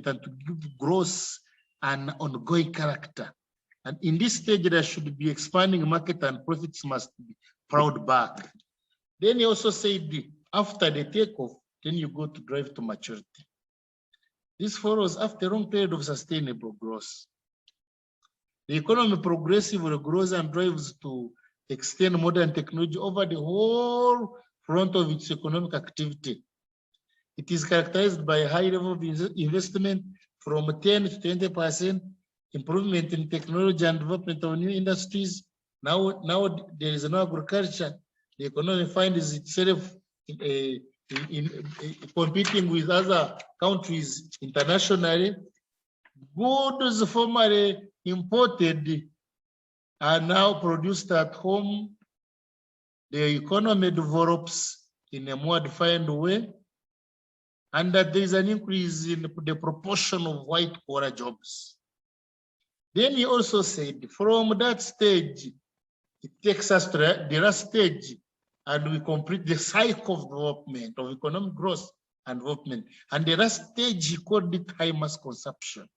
and to give growth and ongoing character. And in this stage, there should be expanding market and profits must be plowed back. Then he also said, after the takeoff, then you go to drive to maturity. This follows after a long period of sustainable growth. The economy progressively grows and drives to extend modern technology over the whole front of its economic activity. It is characterized by a high level of investment from 10 to 20%, improvement in technology and development of new industries. Now there is no agriculture. The economy finds itself competing with other countries internationally. Goods formerly imported are now produced at home. The economy develops in a more defined way, and that there is an increase in the proportion of white-collar jobs. Then he also said, from that stage, it takes us to the last stage, and we complete the cycle of development, of economic growth and development. And the last stage, he called it high mass consumption.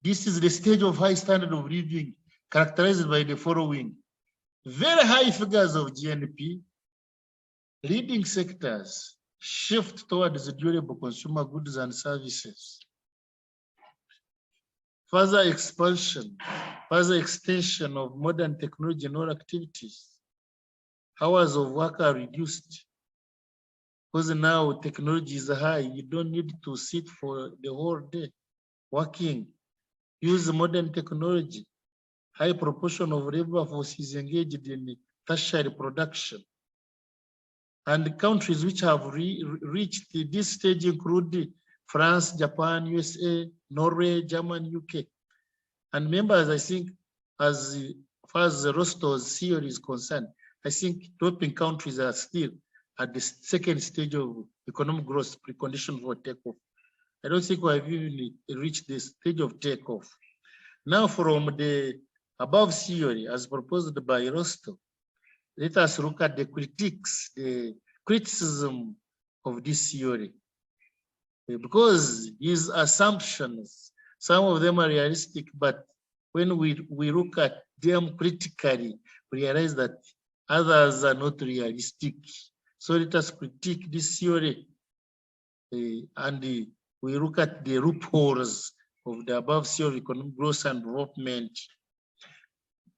This is the stage of high standard of living, characterized by the following: very high figures of GNP, leading sectors shift towards durable consumer goods and services, further expansion, further extension of modern technology in all activities. Hours of work are reduced because now technology is high. You don't need to sit for the whole day working. Use modern technology. High proportion of labor force is engaged in tertiary production. And countries which have reached this stage include France, Japan, USA, Norway, Germany, UK. And members, I think, as far as Rostov's theory is concerned, I think developing countries are still at the second stage of economic growth, precondition for takeoff. I don't think we have even reached the stage of takeoff. Now, from the above theory, as proposed by Rostov, let us look at the critiques, the criticism of this theory. Because his assumptions, some of them are realistic, but when we look at them critically, we realize that others are not realistic. So let us critique this theory and we look at the loopholes of the above theory of economic growth and development.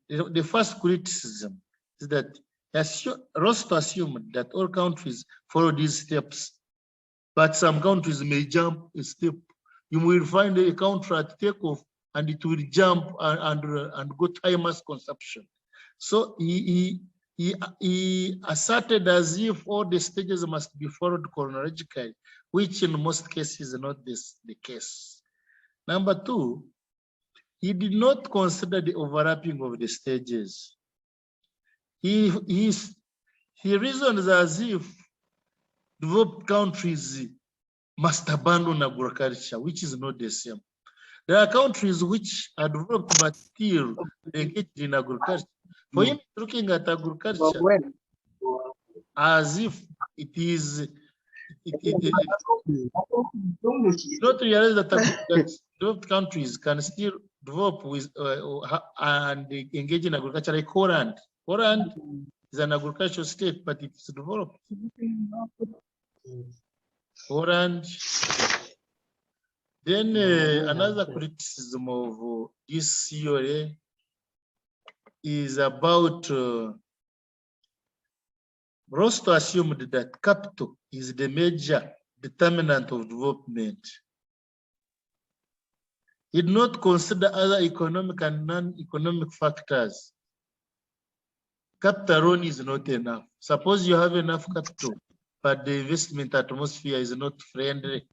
The first criticism is that Rostov assumed that all countries follow these steps, but some countries may jump a step. You will find a country at takeoff and it will jump and go to high mass consumption. So he asserted as if all the stages must be followed chronologically, which in most cases is not the case. Number two, he did not consider the overlapping of the stages. He reasons as if developed countries must abandon agriculture, which is not the same. There are countries which are developed but still engaged in agriculture. For him, looking at agriculture as if it is, not realize that developed countries can still develop with and engage in agriculture, like Holland. Holland is an agricultural state, but it's developed. Holland. Then another criticism of this theory is about Rostov assumed that capital is the major determinant of development. He did not consider other economic and non-economic factors. Capital alone is not enough. Suppose you have enough capital, but the investment atmosphere is not friendly.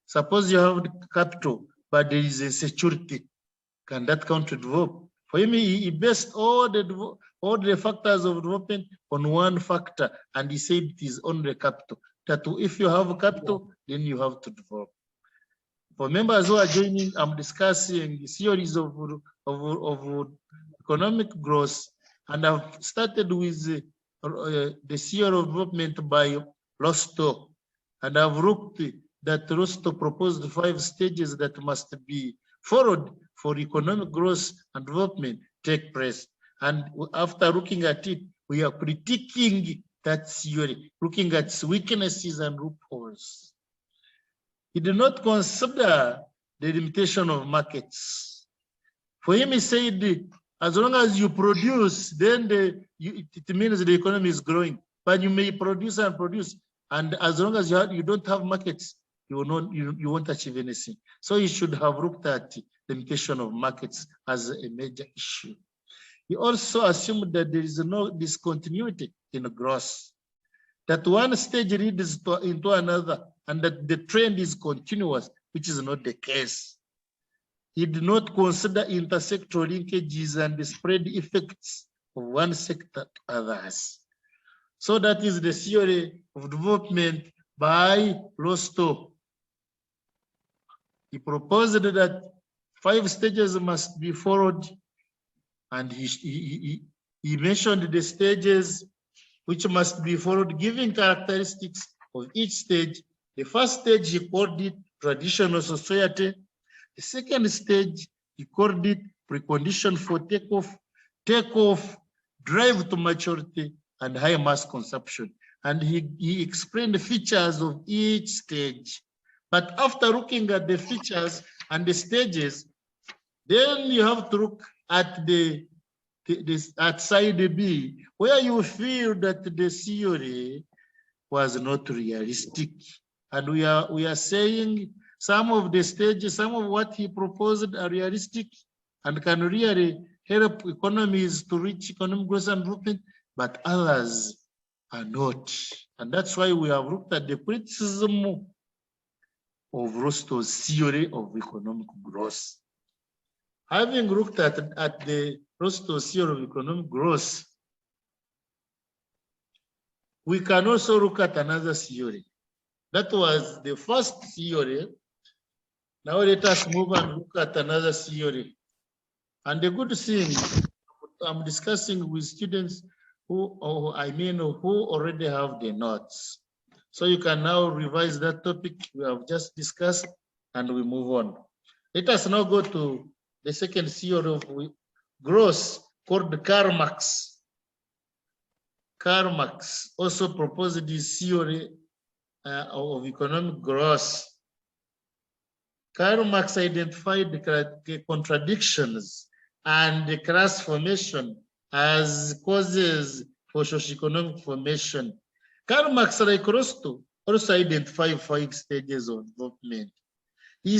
Suppose you have capital, but there is insecurity. Can that country develop? For him, he based all the factors of development on one factor, and he said it is only capital. That if you have capital, then you have to develop. For members who are joining, I'm discussing series of economic growth, and I've started with the theory of development by Rostov, and I've looked that Rostow proposed 5 stages that must be followed for economic growth and development take place. And after looking at it, we are critiquing that theory, looking at its weaknesses and loopholes. He did not consider the limitation of markets. For him, he said, as long as you produce, then it means the economy is growing. But you may produce and produce, and as long as you don't have markets, you won't achieve anything. So you should have looked at the limitation of markets as a major issue. He also assumed that there is no discontinuity in growth, that one stage leads into another, and that the trend is continuous, which is not the case. He did not consider intersectoral linkages and the spread effects of one sector to others. So that is the theory of development by Rostow. He proposed that 5 stages must be followed, and he mentioned the stages which must be followed, giving characteristics of each stage. The first stage, he called it traditional society. The second stage, he called it precondition for takeoff, drive to maturity, and high mass consumption. And he explained the features of each stage. But after looking at the features and the stages, then you have to look at at side B, where you feel that the theory was not realistic. And we are saying some of the stages, some of what he proposed are realistic and can really help economies to reach economic growth and development, but others are not. And that's why we have looked at the criticism of Rostow's theory of economic growth. Having looked at the Rostow's theory of economic growth, we can also look at another theory. That was the first theory. Now let us move and look at another theory. And the good thing, I'm discussing with students who already have the notes. So you can now revise that topic we have just discussed and we move on. Let us now go to the second theory of growth called Karl Marx. Karl Marx also proposed this theory of economic growth. Karl Marx identified the contradictions and the class formation as causes for socioeconomic formation. Karl Marx, like Rostow, also identified 5 stages of development. He